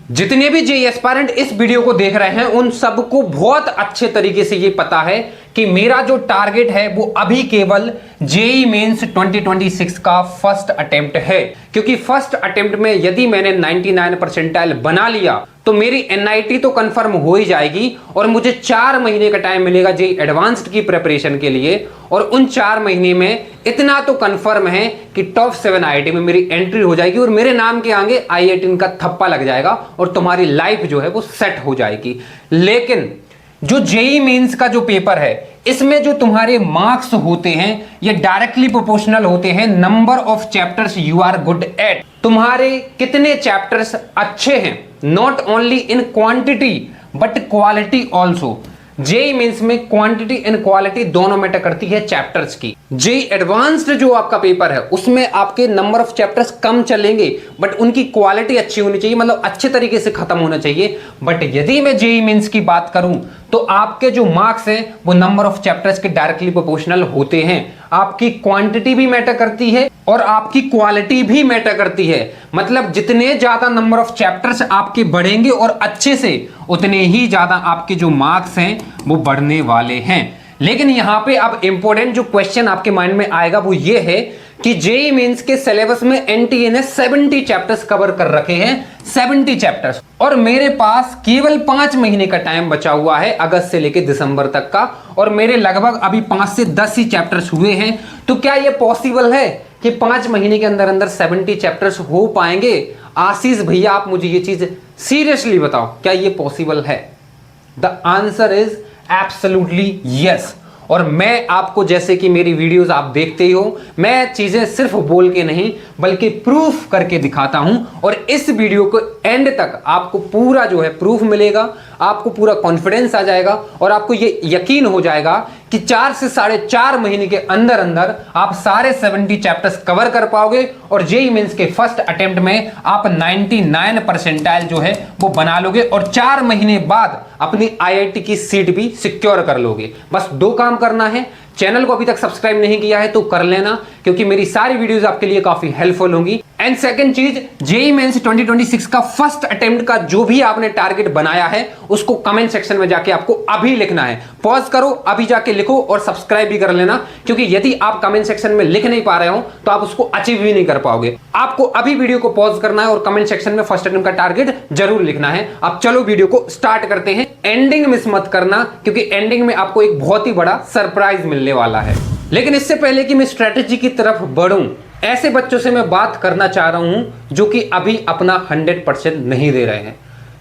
जितने भी JEE aspirant इस वीडियो को देख रहे हैं उन सबको बहुत अच्छे तरीके से ये पता है कि मेरा जो टारगेट है वो अभी केवल जेई मेंस 2026 का फर्स्ट अटेम्प्ट है, क्योंकि फर्स्ट अटेम्प्ट में यदि मैंने 99 परसेंटाइल बना लिया तो मेरी एनआईटी तो कंफर्म हो ही जाएगी और मुझे 4 महीने का टाइम मिलेगा जेई एडवांस्ड की प्रिपरेशन के लिए। और उन 4 महीने में इतना तो कंफर्म है कि टॉप 7 आईआईटी में मेरी एंट्री हो जाएगी और मेरे नाम के आगे आई18 का थप्पा लग जाएगा और तुम्हारी लाइफ जो है वो सेट हो जाएगी। लेकिन जो जेई मेंस का जो पेपर है इसमें जो तुम्हारे मार्क्स होते हैं ये डायरेक्टली प्रोपोर्शनल होते हैं number of chapters you are good at. तुम्हारे कितने चैप्टर्स अच्छे हैं, not only in quantity but quality also. JEE Mains में क्वांटिटी एंड क्वालिटी दोनों मैटर करती है चैप्टर्स की। जेई एडवांस्ड जो आपका पेपर है उसमें आपके नंबर ऑफ चैप्टर्स कम चलेंगे बट उनकी क्वालिटी अच्छी होनी चाहिए, मतलब अच्छे तरीके से खत्म होना चाहिए। बट यदि मैं जेई मेंस की बात करूं तो आपके जो मार्क्स हैं वो नंबर ऑफ चैप्टर्स के डायरेक्टली प्रोपोर्शनल होते हैं। आपकी क्वांटिटी भी मैटर करती है और आपकी क्वालिटी भी मैटर करती है, मतलब जितने ज्यादा नंबर ऑफ चैप्टर्स आपके बढ़ेंगे और अच्छे से उतने ही ज्यादा आपके जो मार्क्स हैं वो बढ़ने वाले हैं। लेकिन यहां पे अब इंपॉर्टेंट जो क्वेश्चन आपके माइंड में आएगा वो ये है कि जेई मेंस के सिलेबस में एनटीए ने 70 चैप्टर्स कवर कर रखे हैं, 70 चैप्टर्स, और मेरे पास केवल 5 महीने का टाइम बचा हुआ है अगस्त से लेकर दिसंबर तक का, और मेरे लगभग अभी 5 से 10 ही चैप्टर्स हुए हैं। तो क्या यह पॉसिबल है कि 5 महीने के अंदर अंदर 70 चैप्टर्स हो पाएंगे? आशीष भैया आप मुझे ये चीज सीरियसली बताओ, क्या ये पॉसिबल है? The answer is absolutely yes. और मैं आपको, जैसे कि मेरी वीडियोस आप देखते ही हो, मैं चीजें सिर्फ बोल के नहीं बल्कि प्रूफ करके दिखाता हूं, और इस वीडियो को एंड तक आपको पूरा जो है प्रूफ मिलेगा, आपको पूरा कॉन्फिडेंस आ जाएगा और आपको ये यकीन हो जाएगा कि 4 से 4.5 महीने के अंदर अंदर आप सारे 70 चैप्टर्स कवर कर पाओगे और जेई मेंस के फर्स्ट अटेम्प्ट में आप 99 परसेंटाइल जो है वो बना लोगे और 4 महीने बाद अपनी आईआईटी की सीट भी सिक्योर कर लोगे। बस 2 काम करना है। चैनल को अभी तक सब्सक्राइब नहीं किया है तो कर लेना, क्योंकि मेरी सारी वीडियोस आपके लिए काफी हेल्पफुल होंगी। एंड सेकंड चीज, जेई मेंस 2026 का फर्स्ट अटेम्प्ट का जो भी आपने टारगेट बनाया है उसको कमेंट सेक्शन में जाके आपको अभी लिखना है। पॉज करो, अभी जाके लिखो और सब्सक्राइब भी कर लेना, क्योंकि यदि आप कमेंट सेक्शन में लिख नहीं पा रहे हो तो आप उसको अचीव भी नहीं कर पाओगे। आपको अभी वीडियो को पॉज करना है और कमेंट सेक्शन में फर्स्ट अटेम्प्ट का टारगेट जरूर लिखना है। अब चलो वीडियो को स्टार्ट करते हैं। एंडिंग मिस मत करना, क्योंकि एंडिंग में आपको एक बहुत ही बड़ा सरप्राइज मिलने वाला है। लेकिन इससे पहले कि मैं स्ट्रेटेजी की तरफ बढ़ूं, ऐसे बच्चों से मैं बात करना चाह रहा हूं जो कि अभी अपना 100% नहीं दे रहे हैं।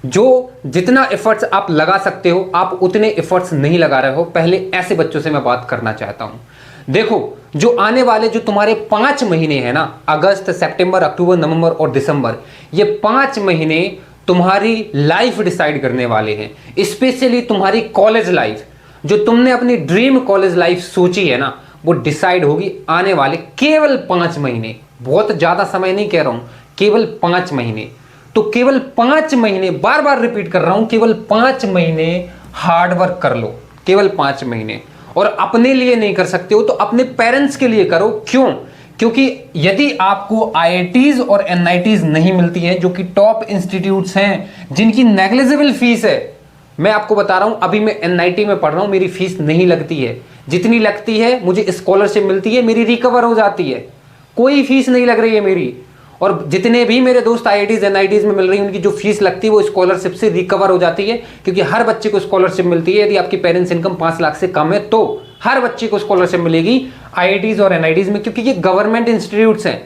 जो जितना एफर्ट्स आप लगा सकते हो आप उतने एफर्ट्स नहीं लगा रहे हो। पहले ऐसे बच्चों से मैं बात करना चाहता हूं। देखो, जो आने वाले जो तुम्हारे 5 महीने हैं ना, अगस्त, सितंबर, अक्टूबर, नवंबर और दिसंबर, ये 5 महीने तुम्हारी लाइफ डिसाइड करने वाले हैं। स्पेशली तुम्हारी कॉलेज लाइफ, जो तुमने अपनी ड्रीम कॉलेज लाइफ सोची है ना, वो डिसाइड होगी आने वाले केवल 5 महीने। बहुत ज्यादा समय नहीं कह रहा हूं, केवल 5 महीने। तो केवल 5 महीने, बार बार रिपीट कर रहा हूं, केवल 5 महीने हार्डवर्क कर लो, केवल 5 महीने। और अपने लिए नहीं कर सकते हो तो अपने पेरेंट्स के लिए करो। क्यों? क्योंकि यदि आपको आईआईटीज और एनआईटीज नहीं मिलती हैं, जो कि टॉप इंस्टीट्यूट्स हैं जिनकी नेग्लिजिबल फीस है, मैं आपको बता रहा हूं, अभी मैं एनआईटी में पढ़ रहा हूं, मेरी फीस नहीं लगती है। जितनी लगती है मुझे स्कॉलरशिप मिलती है, मेरी रिकवर हो जाती है, कोई फीस नहीं लग रही है मेरी। और जितने भी मेरे दोस्त आईआईटीज एनआईटीज में मिल रही है उनकी जो फीस लगती है वो स्कॉलरशिप से रिकवर हो जाती है, क्योंकि हर बच्चे को स्कॉलरशिप मिलती है। यदि आपकी पेरेंट्स इनकम 5 लाख से कम है तो हर बच्चे को स्कॉलरशिप मिलेगी आईआईटीज और एनआईटीज में, क्योंकि ये गवर्नमेंट इंस्टीट्यूट्स हैं।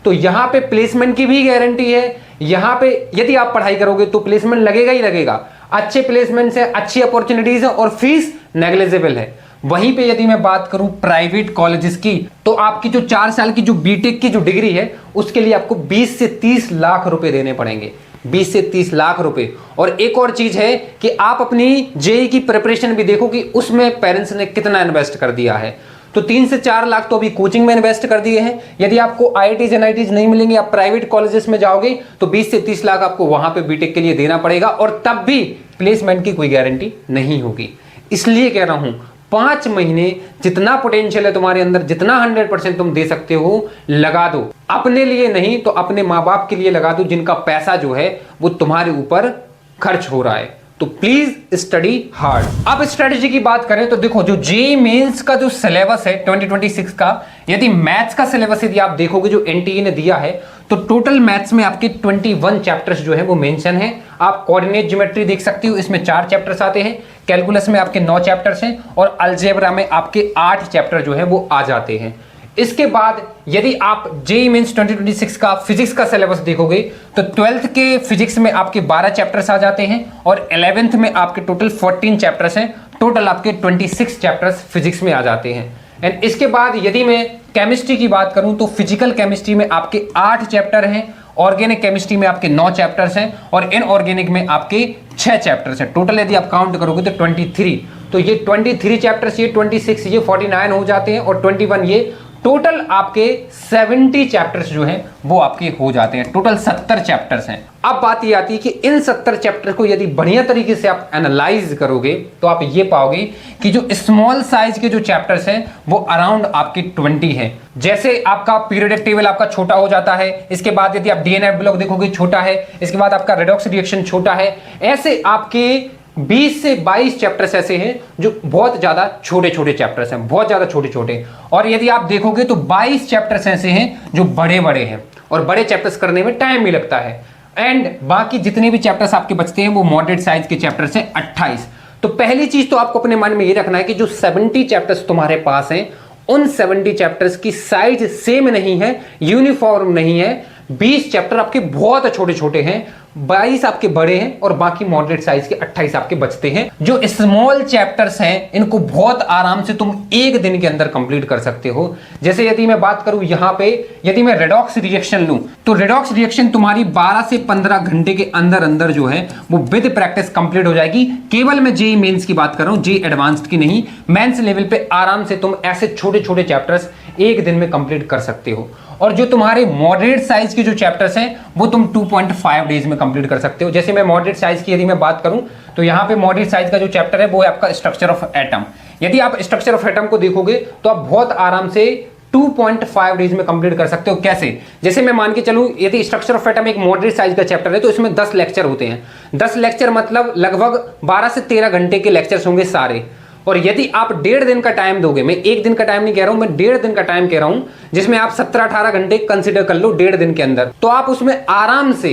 तो यहाँ पे प्लेसमेंट की भी गारंटी है। यहाँ पे यदि आप पढ़ाई करोगे तो प्लेसमेंट लगेगा ही लगेगा। अच्छे प्लेसमेंट है, अच्छी अपॉर्चुनिटीज है और फीस नेग्लिजिबल है। वहीं पे यदि मैं बात करूं प्राइवेट कॉलेजेस की, तो आपकी जो 4 साल की जो बीटेक की जो डिग्री है उसके लिए आपको 20 से 30 लाख रुपए देने पड़ेंगे, 20 से 30 लाख रुपए। और एक और चीज है कि आप अपनी जेई की प्रिपरेशन भी देखो कि उसमें पेरेंट्स ने कितना इन्वेस्ट कर दिया है। तो 3 से 4 लाख तो अभी कोचिंग में इन्वेस्ट कर दिए हैं। यदि आपको आईआईटीज एनआईटीज नहीं मिलेंगे, आप प्राइवेट कॉलेजेस में जाओगे तो 20 से 30 लाख आपको वहां पे बीटेक के लिए देना पड़ेगा, और तब भी प्लेसमेंट की कोई गारंटी नहीं होगी। इसलिए कह रहा हूं 5 महीने जितना पोटेंशियल है तुम्हारे अंदर, जितना 100% तुम दे सकते हो लगा दो। अपने लिए नहीं तो अपने माँ बाप के लिए लगा दो, जिनका पैसा जो है वो तुम्हारे ऊपर खर्च हो रहा है। तो प्लीज स्टडी हार्ड। अब स्ट्रेटेजी की बात करें तो देखो, जो जेईई मेंस का जो सिलेबस है 2026 का, यदि मैथ्स का सिलेबस यदि आप देखोगे जो एनटीए ने दिया है, तो टोटल मैथ्स में आपके 21 चैप्टर्स जो है वो मेंशन है। आप कोऑर्डिनेट ज्योमेट्री देख सकते हो, इसमें 4 चैप्टर्स आते हैं, कैलकुलस में आपके 9 चैप्टर्स हैं और अलजेब्रा में आपके 8 चैप्टर जो है वो आ जाते हैं। इसके बाद यदि आप जेईई मेंस 2026 का फिजिक्स का सिलेबस देखोगे तो 12th के फिजिक्स में आपके 12 चैप्टर्स आ जाते हैं और 11th में आपके टोटल 14 चैप्टर्स हैं। टोटल आपके 26 चैप्टर्स फिजिक्स में आ जाते हैं। एंड इसके बाद यदि मैं केमिस्ट्री की बात करूं तो फिजिकल केमिस्ट्री में आपके 8 चैप्टर हैं, ऑर्गेनिक केमिस्ट्री में आपके 9 चैप्टर्स हैं और इनऑर्गेनिक में आपके 6 चैप्टर्स हैं। टोटल यदि आप काउंट करोगे तो 23। तो ये 23 चैप्टर्स, ये 26, ये 49 हो जाते हैं और 21 ये टोटल आपके 70 चैप्टर्स जो हैं वो आपके हो जाते हैं। टोटल 70 चैप्टर्स हैं। अब बात ये आती है कि इन 70 चैप्टर को यदि बढ़िया तरीके से आप एनालाइज करोगे तो आप ये पाओगे कि जो स्मॉल साइज के जो चैप्टर्स हैं वो अराउंड आपके 20 हैं। जैसे आपका पीरियोडिक टेबल आपका छोटा हो जाता है, इसके बाद यदि आप डीएनए ब्लॉक देखोगे छोटा है, इसके बाद आपका रेडॉक्स रिएक्शन छोटा है। ऐसे आपके 20 से 22 चैप्टर्स ऐसे हैं जो बहुत ज्यादा छोटे छोटे चैप्टर्स हैं, बहुत ज्यादा छोटे छोटे। और यदि आप देखोगे तो 22 चैप्टर्स ऐसे हैं जो बड़े बड़े हैं और बड़े चैप्टर्स करने में टाइम भी लगता है। एंड बाकी जितने भी चैप्टर्स आपके बचते हैं वो मॉडरेट साइज के चैप्टर्स हैं 28। तो पहली चीज तो आपको अपने मन में ये रखना है कि जो 70 चैप्टर्स तुम्हारे पास हैं उन 70 चैप्टर्स की साइज सेम नहीं है, यूनिफॉर्म नहीं है। 20 चैप्टर आपके बहुत छोटे छोटे हैं, 22 आपके बड़े हैं और बाकी मॉडरेट साइज के 28 आपके बचते हैं। जो स्मॉल चैप्टर्स हैं इनको बहुत आराम से तुम एक दिन के अंदर कंप्लीट कर सकते हो। जैसे यदि मैं बात करूं यहां पे, यदि मैं रेडॉक्स रिएक्शन लूं तो रेडॉक्स रिएक्शन तुम्हारी 12 से 15 घंटे के अंदर अंदर जो है वो विद प्रैक्टिस कंप्लीट हो जाएगी। केवल मैं जेईई मेंस की बात कर रहा हूं, जेईई एडवांस्ड की नहीं। मेंस लेवल पे आराम से तुम ऐसे छोटे छोटे चैप्टर्स एक दिन में कंप्लीट कर सकते हो। और जो तुम्हारे मॉडरेट साइज के जो चैप्टर्स हैं वो तुम 2.5 डेज में कंप्लीट कर सकते हो। जैसे मैं मॉडरेट साइज की यदि मैं बात करूं तो यहां पे मॉडरेट साइज का जो चैप्टर है वो है आपका स्ट्रक्चर ऑफ एटम। यदि आप स्ट्रक्चर ऑफ एटम को देखोगे तो आप बहुत आराम से 2.5 डेज में कंप्लीट कर सकते हो। कैसे? जैसे मैं मान के चलूं यदि स्ट्रक्चर ऑफ एटम एक मॉडरेट साइज का चैप्टर है तो इसमें 10 लेक्चर होते हैं। 10 लेक्चर मतलब लगभग 12 से 13 घंटे के लेक्चर्स होंगे सारे। और यदि आप 1.5 दिन का टाइम दोगे, मैं 1 दिन का टाइम नहीं कह रहा हूं, मैं 1.5 दिन का टाइम कह रहा हूं, जिसमें आप 17-18 घंटे कंसिडर कर लो 1.5 दिन के अंदर, तो आप उसमें आराम से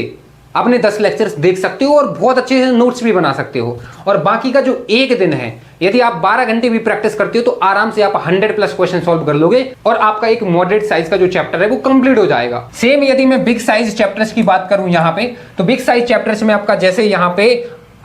अपने 10 लेक्चर्स देख सकते हो और बहुत अच्छे से नोट्स भी बना सकते हो। और बाकी का जो 1 दिन है, यदि आप 12 घंटे भी प्रैक्टिस करते हो तो आराम से आप 100+ क्वेश्चन सॉल्व कर लोगे और आपका एक मॉडरेट साइज का जो चैप्टर है वो कंप्लीट हो जाएगा। सेम यदि मैं बिग साइज चैप्टर्स की बात करूं यहां पे, तो बिग साइज चैप्टर्स में आपका जैसे यहां पे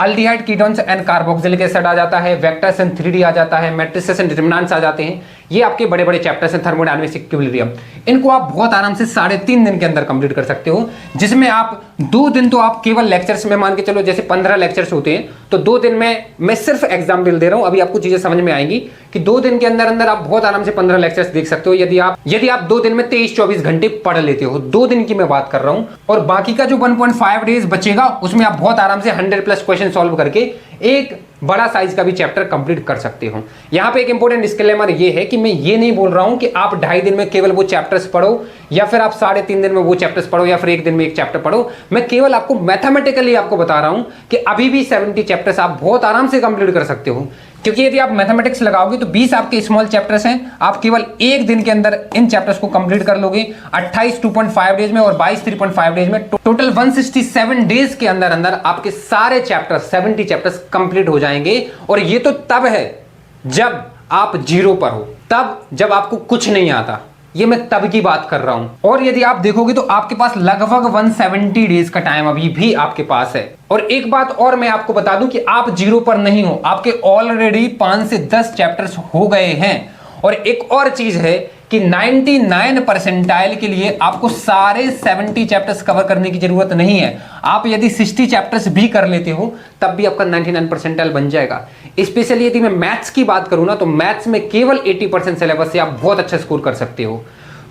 aldehyde ketones and carboxylic acid आ जाता है, वेक्टर्स एंड 3D आ जाता है, मैट्रिसेस एंड डिटरमिनेंट्स आ जाते हैं। ये आपके बड़े बड़े चैप्टर्स हैं, थर्मोडायनामिक्स, इक्विलिब्रियम। इनको आप बहुत आराम से 3.5 दिन के अंदर कंप्लीट कर सकते हो, जिसमें आप 2 दिन तो आप केवल लेक्चर्स में मान के चलो, जैसे 15 लेक्चर्स होते हैं तो 2 दिन में मैं सिर्फ एग्जाम्पल दे रहा हूं, अभी आपको चीजें समझ में आएंगी कि 2 दिन के अंदर अंदर आप बहुत आराम से 15 लेक्चर्स देख सकते हो। यदि आप 2 दिन में 23-24 घंटे पढ़ लेते हो, 2 दिन की मैं बात कर रहा हूं। और बाकी का जो 1.5 डेज बचेगा उसमें आप बहुत आराम से 100+ क्वेश्चन सॉल्व करके एक बड़ा साइज का भी चैप्टर कंप्लीट कर सकते हो। यहां पे एक इंपॉर्टेंट डिस्क्लेमर ये है कि मैं ये नहीं बोल रहा हूं कि आप 2.5 दिन में केवल वो चैप्टर्स पढ़ो या फिर आप 3.5 दिन में वो चैप्टर्स पढ़ो या फिर 1 दिन में एक चैप्टर पढ़ो। मैं केवल आपको मैथमेटिकली आपको बता रहा हूं कि अभी भी 70 चैप्टर्स आप बहुत आराम से कंप्लीट कर सकते हो। क्योंकि यदि आप मैथमेटिक्स लगाओगे तो 20 आपके स्मॉल चैप्टर्स हैं, आप केवल 1 दिन के अंदर इन चैप्टर्स को कंप्लीट कर लोगे। 28 2.5 डेज में और 22 3.5 डेज में, टोटल 167 डेज के अंदर अंदर आपके सारे चैप्टर्स 70 चैप्टर्स कंप्लीट हो जाएंगे। और ये तो तब है जब आप 0 पर हो, तब जब आपको कुछ नहीं आता। ये मैं तब की बात कर रहा हूं। और यदि आप देखोगे तो आपके पास लगभग 170 डेज का टाइम अभी भी आपके पास है। और एक बात और मैं आपको बता दूं कि आप 0 पर नहीं हो, आपके ऑलरेडी 5 से 10 चैप्टर्स हो गए हैं। और एक और चीज है कि 99 परसेंटाइल के लिए आपको सारे 70 चैप्टर्स कवर करने की जरूरत नहीं है। आप यदि 60 चैप्टर्स भी कर लेते हो तब भी आपका 99 परसेंटाइल बन जाएगा। स्पेशली यदि मैं मैथ्स की बात करूं ना, तो मैथ्स में केवल 80% सिलेबस से आप बहुत अच्छा स्कोर कर सकते हो।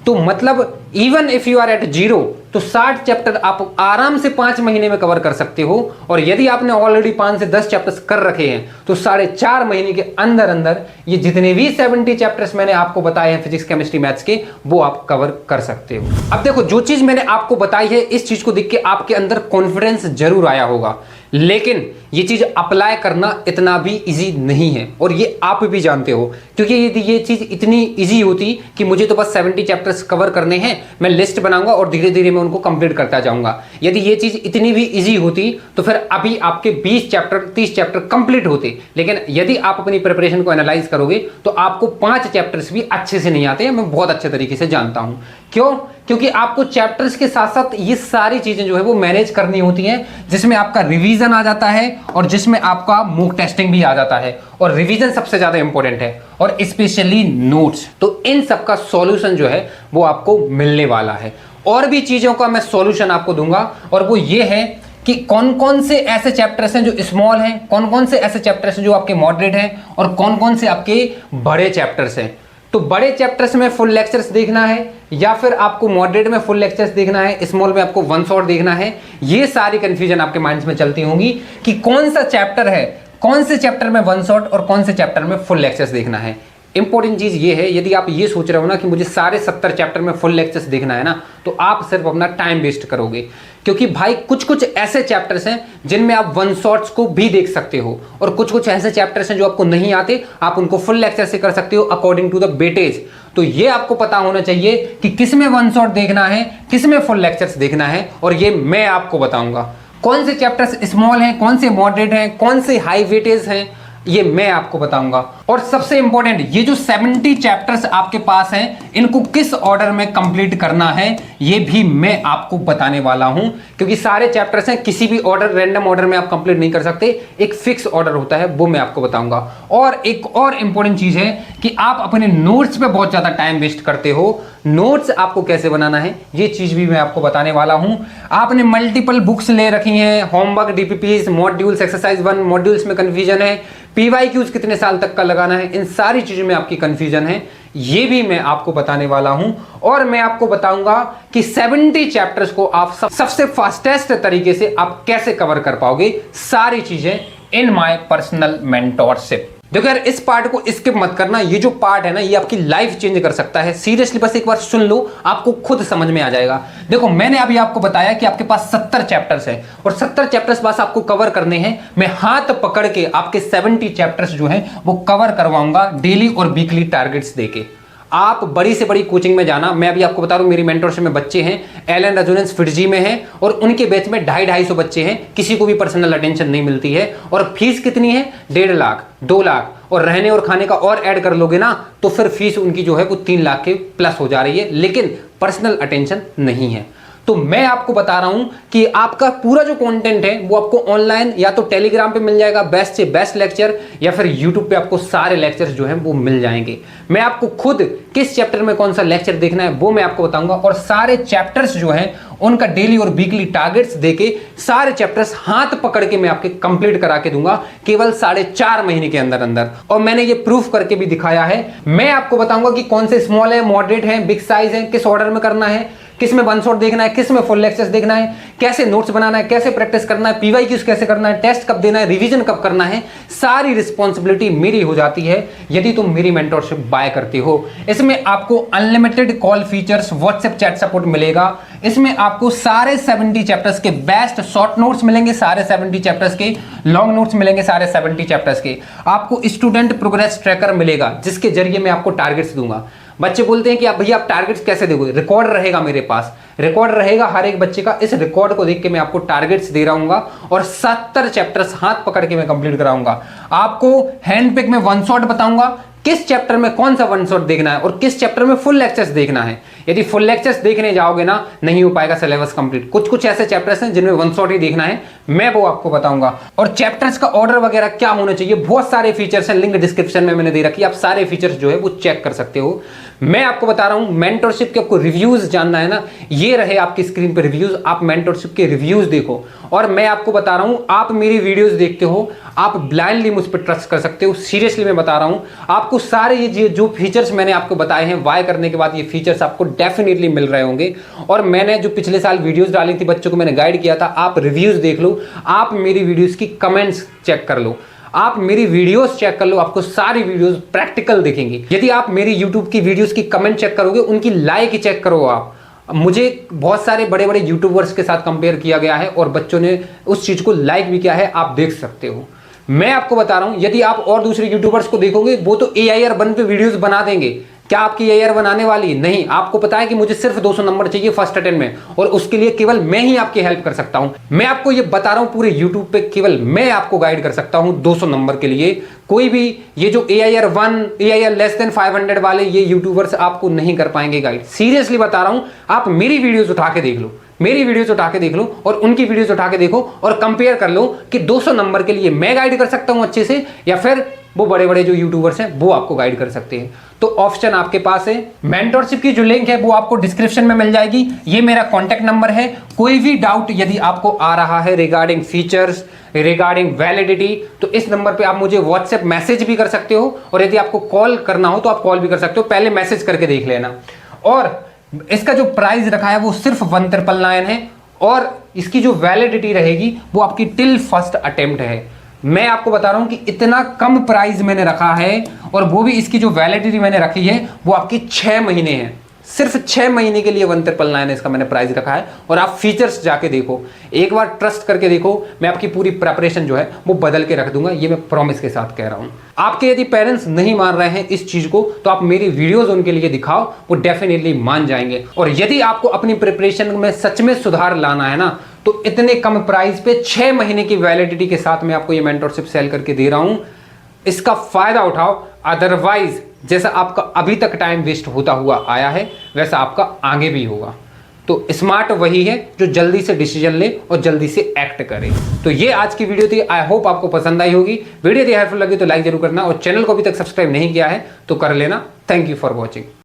तो मतलब even if you are at 0 तो 60 चैप्टर आप आराम से 5 महीने में कवर कर सकते हो। और यदि आपने ऑलरेडी 5 से 10 चैप्टर्स कर रखे हैं तो 4.5 महीने के अंदर अंदर ये जितने भी 70 चैप्टर्स मैंने आपको बताए हैं फिजिक्स केमिस्ट्री मैथ्स के, वो आप कवर कर सकते हो। अब देखो, जो चीज मैंने आपको बताई है, इस चीज को देख के आपके अंदर कॉन्फिडेंस जरूर आया होगा, लेकिन ये चीज अप्लाई करना इतना भी इजी नहीं है और ये आप भी जानते हो। क्योंकि यदि ये चीज इतनी इजी होती कि मुझे तो बस 70 चैप्टर्स कवर करने हैं, मैं लिस्ट बनाऊंगा और धीरे धीरे मैं उनको कंप्लीट करता जाऊंगा, यदि ये चीज इतनी भी इजी होती तो फिर अभी आपके 20 चैप्टर 30 चैप्टर कंप्लीट होते। लेकिन यदि आप अपनी प्रिपरेशन को एनालाइज करोगे तो आपको 5 चैप्टर्स भी अच्छे से नहीं आते हैं, मैं बहुत अच्छे तरीके से जानता हूं। क्यों? क्योंकि आपको चैप्टर्स के साथ साथ ये सारी चीजें जो है वो मैनेज करनी होती हैं, जिसमें आपका रिवीजन आ जाता है और जिसमें आपका मॉक टेस्टिंग भी आ जाता है। और रिवीजन सबसे ज्यादा इंपॉर्टेंट है और स्पेशली नोट्स। तो इन सब का सॉल्यूशन जो है वो आपको मिलने वाला है। और भी चीजों का मैं सॉल्यूशन आपको दूंगा और वो ये है कि कौन कौन से ऐसे चैप्टर्स हैं जो स्मॉल हैं, कौन कौन से ऐसे चैप्टर्स हैं जो आपके मॉडरेट हैं और कौन कौन से आपके बड़े चैप्टर्स हैं। तो बड़े चैप्टर्स में फुल लेक्चर्स देखना है या फिर आपको मॉडरेट में फुल लेक्चर्स देखना है, स्मॉल में आपको वन शॉट देखना है, ये सारी कंफ्यूजन आपके माइंड्स में चलती होंगी कि कौन सा चैप्टर है, कौन से चैप्टर में वन शॉट और कौन से चैप्टर में फुल लेक्चर्स देखना है। इंपॉर्टेंट चीज ये है, यदि आप ये सोच रहे हो ना कि मुझे सारे 70 चैप्टर में फुल लेक्चर्स देखना है ना, तो आप सिर्फ अपना टाइम वेस्ट करोगे। क्योंकि भाई कुछ कुछ ऐसे चैप्टर्स हैं जिनमें आप वन शॉट्स को भी देख सकते हो और कुछ कुछ ऐसे चैप्टर्स हैं जो आपको नहीं आते, आप उनको फुल लेक्चर से कर सकते हो अकॉर्डिंग टू द वेटेज। तो ये आपको पता होना चाहिए कि किस में वन शॉट देखना है, किस में फुल लेक्चर्स देखना है, और ये मैं आपको बताऊंगा। कौन से चैप्टर्स स्मॉल हैं, कौन से मॉडरेट हैं, कौन से हाई वेटेज हैं, ये मैं आपको बताऊंगा। और सबसे इंपॉर्टेंट, ये जो 70 चैप्टर्स आपके पास हैं, इनको किस ऑर्डर में कंप्लीट करना है ये भी मैं आपको बताने वाला हूं। क्योंकि सारे चैप्टर्स हैं, किसी भी ऑर्डर, रैंडम ऑर्डर में आप कंप्लीट नहीं कर सकते, एक फिक्स ऑर्डर होता है, वो मैं आपको बताऊंगा। और एक और इंपॉर्टेंट चीज है कि आप अपने नोट्स पे बहुत ज्यादा टाइम वेस्ट करते हो। नोट्स आपको कैसे बनाना है ये चीज भी मैं आपको बताने वाला हूं। आपने मल्टीपल बुक्स ले रखी हैं, homework, DPPs, modules, exercise 1 modules में कंफ्यूजन है, पीवाईक्यूज कितने साल तक का लगाना है, इन सारी चीजों में आपकी कंफ्यूजन है, ये भी मैं आपको बताने वाला हूं। और मैं आपको बताऊंगा कि 70 चैप्टर्स को आप सबसे फास्टेस्ट तरीके से आप कैसे कवर कर पाओगे, सारी चीजें इन माय पर्सनल मेंटोरशिप। देखो यार, इस पार्ट को स्किप मत करना, ये जो पार्ट है ना, ये आपकी लाइफ चेंज कर सकता है। सीरियसली बस एक बार सुन लो, आपको खुद समझ में आ जाएगा। देखो, मैंने अभी आपको बताया कि आपके पास 70 चैप्टर्स हैं और 70 चैप्टर्स बस आपको कवर करने हैं। मैं हाथ पकड़ के आपके 70 चैप्टर्स जो हैं वो कवर करवाऊंगा डेली और वीकली टारगेट्स देके। आप बड़ी से बड़ी कोचिंग में जाना। मैं अभी आपको बता रहा हूं, मेरी मेंटरशिप में बच्चे हैं, एलन रेजोनेंस फिटजी में हैं और उनके बैच में 250-250 बच्चे हैं, किसी को भी पर्सनल अटेंशन नहीं मिलती है। और फीस कितनी है? 1.5 लाख, 2 लाख, और रहने और खाने का और ऐड कर लोगे ना तो फिर फीस उनकी जो है वो 3 लाख के प्लस हो जा रही है, लेकिन पर्सनल अटेंशन नहीं है। तो मैं आपको बता रहा हूं कि आपका पूरा जो कंटेंट है वो आपको ऑनलाइन या तो टेलीग्राम पे मिल जाएगा, बेस्ट से बेस्ट लेक्चर, या फिर यूट्यूब पे आपको सारे लेक्चर्स जो हैं वो मिल जाएंगे। मैं आपको खुद किस चैप्टर में कौन सा लेक्चर देखना है वो मैं आपको बताऊंगा, और सारे चैप्टर्स जो हैं उनका डेली और वीकली टारगेट्स देके सारे चैप्टर्स हाथ पकड़ के मैं आपके कंप्लीट करा के दूंगा केवल 4.5 महीने के अंदर अंदर। और मैंने ये प्रूफ करके भी दिखाया है। मैं आपको बताऊंगा कि कौन से स्मॉल है, मॉडरेट है, बिग साइज है, किस ऑर्डर में करना है, किस में वन शॉट देखना है, किस में फुल लेक्चर्स देखना है, कैसे नोट्स बनाना है, कैसे प्रैक्टिस करना है, पीवाईक्यूज कैसे करना है, टेस्ट कब देना है, रिवीजन कब करना है। सारी रिस्पॉन्सिबिलिटी मेरी हो जाती है यदि तुम मेरी मेंटरशिप बाय करते हो। इसमें आपको unlimited call features, WhatsApp chat support मिलेगा। इसमें आपको सारे 70 चैप्टर्स के बेस्ट शॉर्ट नोट्स मिलेंगे, सारे 70 चैप्टर्स के लॉन्ग नोट्स मिलेंगे, सारे 70 चैप्टर्स के। आपको स्टूडेंट प्रोग्रेस ट्रैकर मिलेगा जिसके जरिए मैं आपको टारगेट्स दूंगा। बच्चे बोलते हैं कि आप भैया आप टारगेट्स कैसे दोगे? रिकॉर्ड रहेगा मेरे पास, रिकॉर्ड रहेगा हर एक बच्चे का। इस रिकॉर्ड को देख के मैं आपको टारगेट्स दे रहा और 70 चैप्टर्स हाथ पकड़ के मैं कंप्लीट कराऊंगा। आपको हैंड पिक में वन शॉट बताऊंगा, किस चैप्टर में कौन सा वन शॉट देखना है और किस चैप्टर में फुल लेक्चर्स देखना है। यदि फुल लेक्चर्स देखने जाओगे ना, नहीं हो पाएगा सिलेबस कंप्लीट। कुछ कुछ ऐसे चैप्टर्स हैं जिनमें वन शॉट ही देखना है, मैं वो आपको बताऊंगा। और चैप्टर्स का ऑर्डर वगैरह क्या होना चाहिए, बहुत सारे फीचर्स हैं, लिंक डिस्क्रिप्शन में मैंने दे रखी है, आप सारे फीचर्स जो है वो चेक कर सकते हो। मैं आपको बता रहा हूं मेंटरशिप के आपको रिव्यूज जानना है ना, ये रहे आपकी स्क्रीन पर रिव्यूज, आप मेंटरशिप के रिव्यूज देखो। और मैं आपको बता रहा हूं, आप मेरी वीडियोस देखते हो, आप ब्लाइंडली मुझ पर ट्रस्ट कर सकते हो। सीरियसली मैं बता रहा हूं, आपको सारे ये जो फीचर्स मैंने आपको बताए हैं, वाई करने के बाद ये फीचर्स आपको डेफिनेटली मिल रहे होंगे। और मैंने जो पिछले साल वीडियोस डाली थी, बच्चों को मैंने गाइड किया था, आप रिव्यूज देख लो, आप मेरी वीडियोस की कमेंट्स चेक कर लो, आप मेरी वीडियोस चेक कर लो, आपको सारी वीडियोस प्रैक्टिकल दिखेंगी। यदि आप मेरी YouTube की वीडियोस की कमेंट चेक करोगे, उनकी लाइक चेक करो आप। मुझे बहुत सारे बड़े बड़े यूट्यूबर्स के साथ कंपेयर किया गया है और बच्चों ने उस चीज को लाइक भी किया है, आप देख सकते हो। मैं आपको बता रहा हूं, यदि आप और दूसरे यूट्यूबर्स को देखोगे, वो तो AIR1 पे वीडियोस बना देंगे। क्या आपकी AIR बनाने वाली? नहीं। आपको पता है कि मुझे सिर्फ 200 नंबर चाहिए फर्स्ट अटेम्प्ट में, और उसके लिए केवल मैं ही आपकी हेल्प कर सकता हूं। मैं आपको ये बता रहा हूं, पूरे YouTube पे केवल मैं आपको गाइड कर सकता हूं 200 नंबर के लिए। कोई भी ये जो AIR1, AIR लेस देन 500 वाले ये यूट्यूबर्स आपको नहीं कर पाएंगे गाइड। सीरियसली बता रहा हूं, आप मेरी वीडियोस उठा के देख लो, मेरी वीडियोस उठा के देख लो और उनकी वीडियोस उठा के देखो और कंपेयर कर लो कि 200 नंबर के लिए मैं गाइड कर सकता हूं अच्छे से, या फिर वो बड़े बड़े जो यूट्यूबर्स हैं वो आपको गाइड कर सकते हैं। तो ऑप्शन आपके पास है। मेंटरशिप की जो लिंक है वो आपको डिस्क्रिप्शन में मिल जाएगी। ये मेरा कॉन्टैक्ट नंबर है। कोई भी डाउट यदि आपको आ रहा है रिगार्डिंग फीचर्स, रिगार्डिंग वैलिडिटी, तो इस नंबर पे आप मुझे व्हाट्सएप मैसेज भी कर सकते हो, और यदि आपको कॉल करना हो तो आप कॉल भी कर सकते हो। पहले मैसेज करके देख लेना। और इसका जो प्राइस रखा है वो सिर्फ 1999 है, और इसकी जो वैलिडिटी रहेगी वो आपकी टिल फर्स्ट अटेम्प्ट है। मैं आपको बता रहा हूं कि इतना कम प्राइस मैंने रखा है, और वो भी इसकी जो वैलिडिटी मैंने रखी है वो आपकी 6 महीने है। सिर्फ 6 महीने के लिए 1999 इसका मैंने प्राइस रखा है। और आप फीचर्स जाके देखो, एक बार ट्रस्ट करके देखो, मैं आपकी पूरी प्रिपरेशन जो है वो बदल के रख दूंगा, ये मैं प्रॉमिस के साथ कह रहा हूं। आपके यदि पेरेंट्स नहीं मान रहे हैं इस चीज को, तो आप मेरी वीडियोस उनके लिए दिखाओ, वो डेफिनेटली मान जाएंगे। और यदि आपको अपनी प्रिपरेशन में सच में सुधार लाना है ना, तो इतने कम प्राइस पे 6 महीने की वैलिडिटी के साथ मैं आपको ये मेंटरशिप सेल करके दे रहा हूं। इसका फायदा उठाओ, अदरवाइज जैसा आपका अभी तक टाइम वेस्ट होता हुआ आया है, वैसा आपका आगे भी होगा। तो स्मार्ट वही है जो जल्दी से डिसीजन ले और जल्दी से एक्ट करे। तो ये आज की वीडियो थी। आई होप आपको पसंद आई होगी। वीडियो यदि हेल्पफुल लगी तो लाइक जरूर करना, और चैनल को अभी तक सब्सक्राइब नहीं किया है तो कर लेना। Thank you for watching.